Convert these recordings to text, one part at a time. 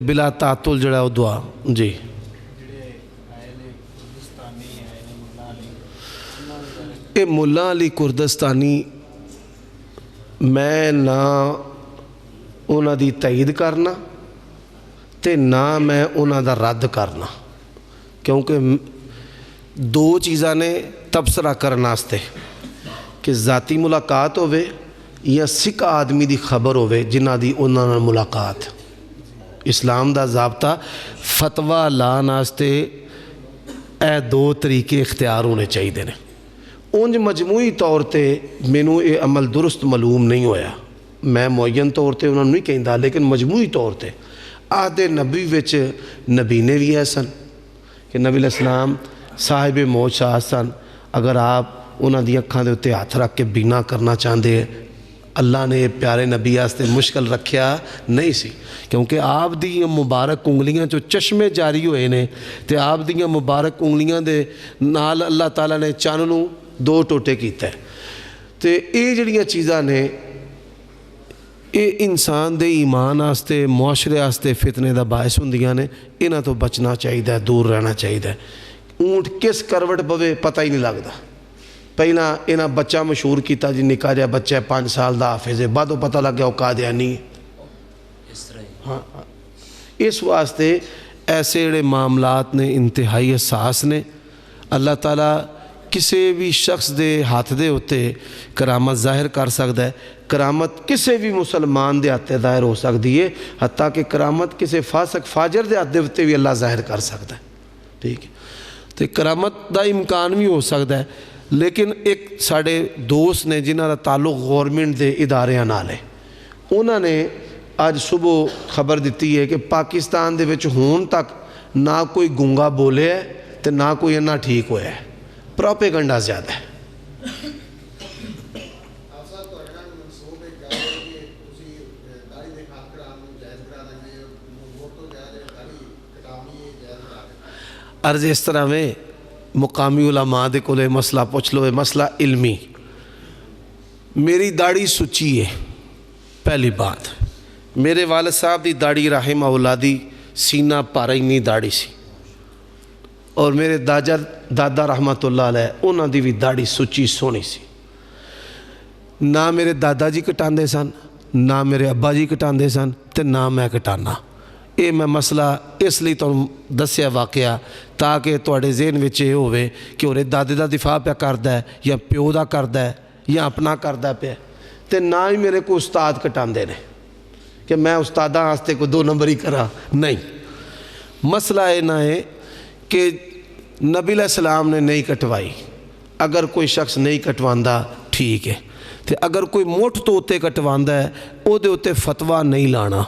بلا تعطل جڑا دعا جی یہ ملا علی کردستانی میں نہ انہاں دی تائید کرنا تے نہ میں انہاں دا رد کرنا، کیونکہ دو چیزاں نے تبصرہ کرناستے کہ ذاتی ملاقات ہوئے یا سکھ آدمی دی خبر ہوئے جنہ دی انہاں نال ملاقات۔ اسلام دا ضابطہ فتویٰ لان آستے اے دو طریقے اختیار ہونے چاہیے دینے۔ انج مجموعی طور تے مینوں یہ عمل درست معلوم نہیں ہویا، میں معین طور تے انہوں نے نہیں کہیں دا، لیکن مجموعی طور تے عہد نبی وچ نبی نے بھی ایسن کہ نبی علیہ السلام صاحب موت شاہ سن، اگر آپ انہاں دی اکھاں دے اتے ہاتھ رکھ کے بینا کرنا چاہندے اللہ نے پیارے نبی آستے مشکل رکھیا نہیں سی، کیونکہ آپ دی مبارک انگلیاں جو چشمے جاری ہوئے نے تے آپ دی مبارک انگلیاں دے نال اللہ تعالیٰ نے چاننوں دو ٹوٹے کیتا ہے۔ تے یہ جڑیاں چیزاں نے یہ انسان دے ایمان آستے معاشرے آستے فتنے دا باعث ہوندیاں نے، انہاں تو بچنا چاہیے، دور رہنا چاہیے۔ اونٹ کس کروٹ پوے پتہ ہی نہیں لگتا، پہلا انہاں بچہ مشہور کیتا جی نکا جا بچہ 5 سال دا حافظ ہے، بعدوں پتہ لگ گیا وہ قادیانی ہے۔ اس واسطے ایسے جڑے معاملات نے انتہائی حساس نے۔ اللہ تعالیٰ کسی بھی شخص دے ہاتھ دے ہوتے کرامت ظاہر کر سکتا ہے، کرامت کسی بھی مسلمان دے ہاتھ ظاہر ہو سکتی ہے، حتیٰ کہ کرامت کسی فاسق فاجر دے ہاتھ ہوتے بھی اللہ ظاہر کر سکتا ہے، ٹھیک ہے۔ تو کرامت دا امکان بھی ہو سکتا ہے، لیکن ایک ساڑے دوست نے جنہاں دا تعلق گورنمنٹ دے ادارے نال ہے، انہاں نے آج صبح خبر دیتی ہے کہ پاکستان دے وچ ہون تک نہ کوئی گونگا بولے ہے تے نہ کوئی انہاں ٹھیک ہویا ہے، پروپیگنڈا زیادہ ہے۔ عرض اس طرح میں مقامی علماء دے کولے مسئلہ پوچھ لو، مسئلہ علمی۔ میری داڑھی سچی ہے، پہلی بات۔ میرے والد صاحب دی داڑھی رحمہ اللہ دی سینہ پارینی داڑھی سی، اور میرے دادا رحمت اللہ علیہ انہاں دی بھی داڑھی سچی سونی سی۔ نہ میرے دادا جی کٹاندے سن، نہ میرے ابا جی کٹاندے سن، تے نہ میں کٹانا۔ یہ میں مسئلہ اس لیے تو دسیا واقعہ تاکہ تواڈے ذہن وچ یہ ہوئے کہ وہ دادے دا دفاع پہ کردا ہے یا پیو دا کردا ہے یا اپنا کردا پہ، تے نہ ہی میرے کو استاد کٹاندے نے کہ میں استاداں واسطے کو 2 نمبر ہی کرا، نہیں۔ مسئلہ یہ نہ ہے کہ نبی علیہ السلام نے نہیں کٹوائی، اگر کوئی شخص نہیں کٹواندا ٹھیک ہے، تے اگر کوئی مٹھ تو اتے کٹواندا ہے او دے اتے فتویٰ نہیں لانا،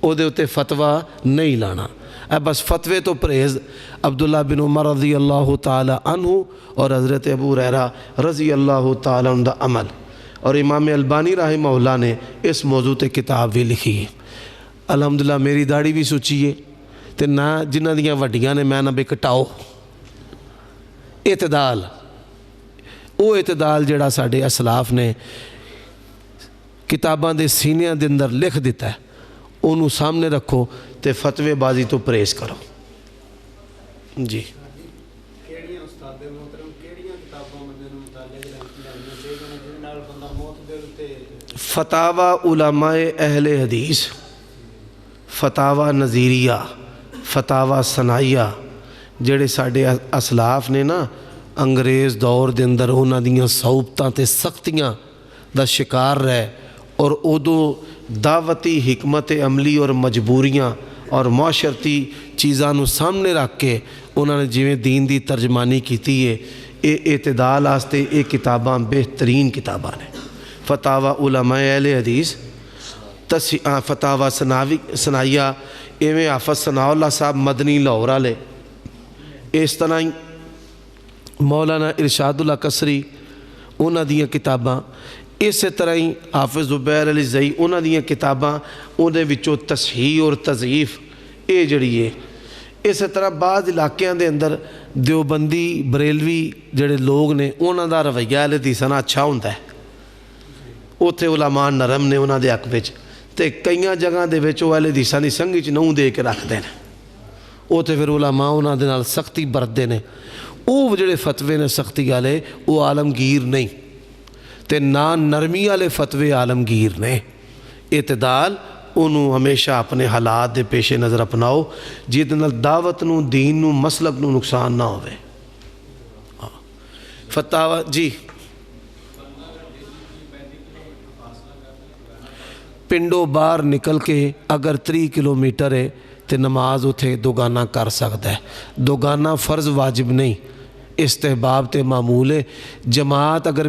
او دے اتے فتویٰ نہیں لانا۔ بس فتوے تو پرہیز عبداللہ بن عمر رضی اللہ تعالی عنہ اور حضرت ابو ہریرہ رضی اللہ تعالی عنہ دا عمل، اور امام البانی رحمہ اللہ نے اس موضوع تے کتاب بھی لکھی ہے۔ الحمدللہ میری داڑھی بھی سچی ہے، تے نہ جنہ دیاں وڈیاں نے میں نہ بے کٹاؤ۔ اعتدال، او اعتدال جڑا ساڑے اسلاف نے کتاباں دے سینیاں دے اندر لکھ دیتا ہے، انہوں سامنے رکھو تے فتوے بازی تو پریز کرو۔ جی فتاوی علماء اہل حدیث، فتاوی نظیریہ، فتاوی ثنائیہ، جڑے ساڑے اسلاف نے نا انگریز دور دے اندر انہاں دیاں صعوبتاں تے سختیاں دا شکار رہے، اور ادو دعوتی حکمت عملی اور مجبوریاں اور معاشرتی چیزاں نو سامنے رکھ کے انہوں نے جویں دین دی ترجمانی کیتی ہے، اے اعتدال آستے اے کتاباں بہترین کتاباں نے۔ فتاوی علماء اہل حدیث، فتاوی ثنائیہ، ایویں حافظ ثناء اللہ صاحب مدنی لاہور والے، اس طرح ہی مولانا ارشاد اللہ قصری انہاں دیاں کتاباں، اسی طرح ہی حافظ زبیر علی زئی انہاں دیاں کتاباں، انہاں وچوں تصحیح اور تضعیف اے جڑی ہے۔ اسی طرح بعض علاقیاں دے اندر دیوبندی بریلوی جڑے لوگ نے انہاں دا رویہ اہل حدیثاں اچھا ہوندا ہے، اوتھے علماء نرم نے انہاں دے حق وچ، تو کئی جگہ دے وچ وہ اہل حدیثاں دی سنگی چ نوں دے کے رکھتے ہیں، وہ تو پھر علماء انہاں دے نال سختی برتتے ہیں، وہ جڑے فتوے نے سختی والے وہ عالمگیر نہیں، تے نہ نرمی والے فتوے عالمگیر نے۔ اعتدال انہوں ہمیشہ اپنے حالات دے پیش نظر اپناؤ جہدے نال دعوت نو، دین نو، مسلک نو نقصان نہ ہوئے۔ فتاوی جی پنڈوں باہر نکل کے اگر 3 کلومیٹر ہے تو نماز اتھے دوگانہ کر سکتا ہے، دوگانہ فرض واجب نہیں، استحباب تے معمول ہے۔ جماعت اگر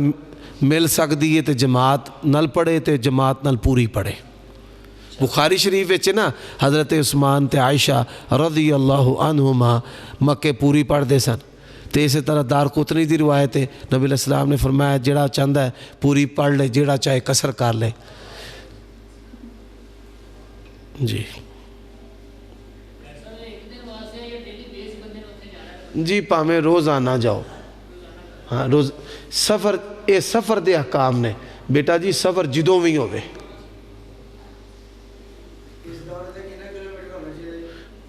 مل سکتی ہے تو جماعت نال پڑھے تو جماعت نال پوری پڑھے۔ بخاری شریف وچ نا حضرت عثمان تے عائشہ رضی اللہ عنہما مکے پوری پڑھ دے سن، تو اسی طرح دارقطنی دی روایت ہے، نبی علیہ السلام نے فرمایا جڑا چاہتا ہے پوری پڑھ لے، جڑا چاہے قصر کر لے۔ جی پاویں روزانہ جاؤ، ہاں روز سفر، اے سفر دے احکام نے بیٹا جی، سفر جدوں بھی ہوئے۔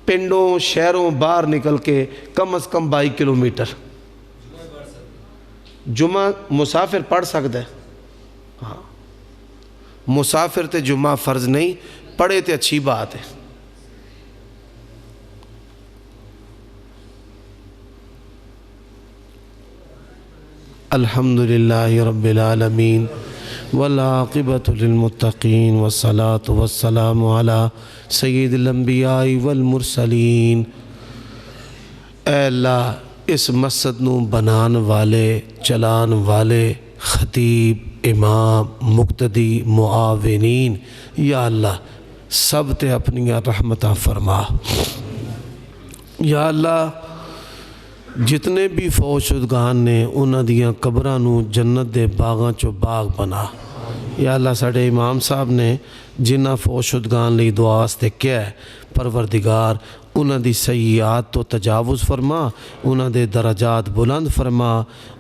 پنڈوں شہروں باہر نکل کے کم از کم 22 کلومیٹر۔ جمعہ مسافر پڑھ سکتا ہے، ہاں مسافر تے جمعہ فرض نہیں، پڑھے تے اچھی بات ہے۔ الحمدللہ رب العالمین والعاقبۃ للمتقین والصلاة والسلام علی سید الانبیاء والمرسلین۔ اے اللہ اس مسجد نو بنان والے، چلان والے، خطیب، امام، مقتدی، معاونین، یا اللہ سب تے اپنی رحمتہ فرما۔ یا اللہ جتنے بھی فوت شدگان نے انہاں دیاں قبراں نو جنت دے باغاں چو باغ بنا۔ یا اللہ ساڑھے امام صاحب نے جنہ فوت شدگان لئی دعا واسطے کیا ہے، پروردگار انہاں دی سیئات تو تجاوز فرما، انہاں دے درجات بلند فرما،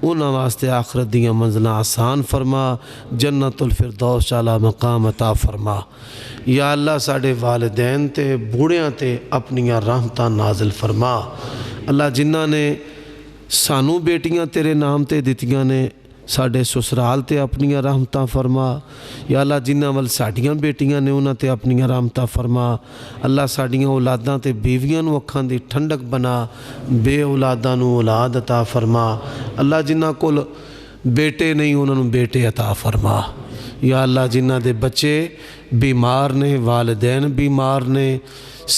انہاں واسطے آخرت دیاں منزلہ آسان فرما، جنت الفردوس اعلیٰ مقام عطا فرما۔ یا اللہ ساڑھے والدین تے بوڑھیاں تے اپنیاں رحمتاں نازل فرما۔ اللہ جنہاں نے سانو بیٹیاں تیرے نام تے دتیاں نے، ساڑھے سسرال تے اپنیاں رحمتاں فرما۔ یا اللہ جنہاں وال ساڑھیاں بیٹیاں نے انہاں تے اپنیاں رحمتاں فرما۔ اللہ ساڑھیاں اولاداں تے بیویاں نو اکھاں دی ٹھنڈک بنا، بے اولاداں نو اولاد عطا فرما۔ اللہ جنہاں کول بیٹے نہیں انہاں نو بیٹے عطا فرما۔ یا اللہ جنہاں دے بچے بیمار نے، والدین بیمار نے،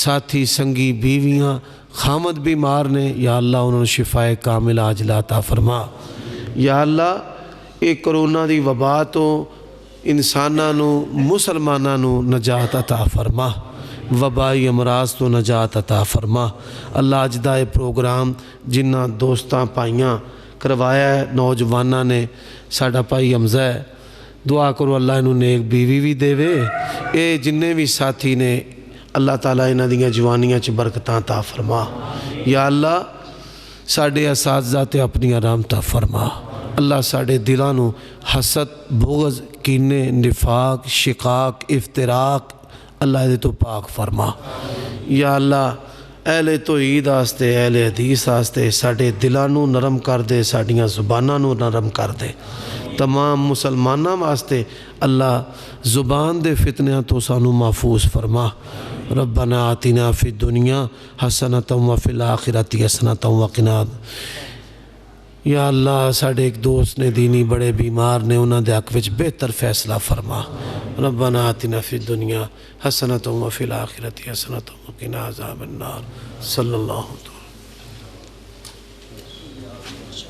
ساتھی سنگی بیویاں خامد بیمار نے، یا اللہ انہوں نے شفاء کامل عاجلہ عطا فرما۔ یا اللہ ایک کرونا دی وبا تو انساناں نو، مسلماناں نو نجات عطا فرما، وبائی امراض تو نجات عطا فرما۔ اللہ اج دا اے پروگرام جنہ دوستاں پائیاں کروایا ہے نوجواناں نے، ساڑھا پائی حمزہ ہے، دعا کرو اللہ انہوں نے ایک بیوی بھی دے وے، اے جننے بھی ساتھی نے اللہ تعالیٰ انہاں دیاں جوانیاں چ برکتاں عطا فرما۔ یا اللہ ساڑھے اساتذہ تے اپنی رحمتاں فرما۔ اللہ ساڑھے دلاں نو حسد، بغض، کینے، نفاق، شقاق، افتراق اللہ دے تو پاک فرما۔ یا اللہ اہل توحید آستے، اہل حدیث آستے ساڑھے دلاں نو نرم کر دے، ساڑھیاں زباناں نو نرم کر دے۔ تمام مسلماناں واسطے اللہ زبان دے فتنیاں تو سانو محفوظ فرما۔ ربنا آتنا فی الدنیا حسنۃ وفی الآخرۃ حسنۃ وقنا۔ یا اللہ ساڑھے ایک دوست نے دینی بڑے بیمار نے، انہاں دے حق وچ بہتر فیصلہ فرما۔ ربنا آتنا فی الدنیا حسنۃ وفی الآخرۃ حسنۃ وقنا عذاب النار۔ صلی اللہ علیہ وسلم۔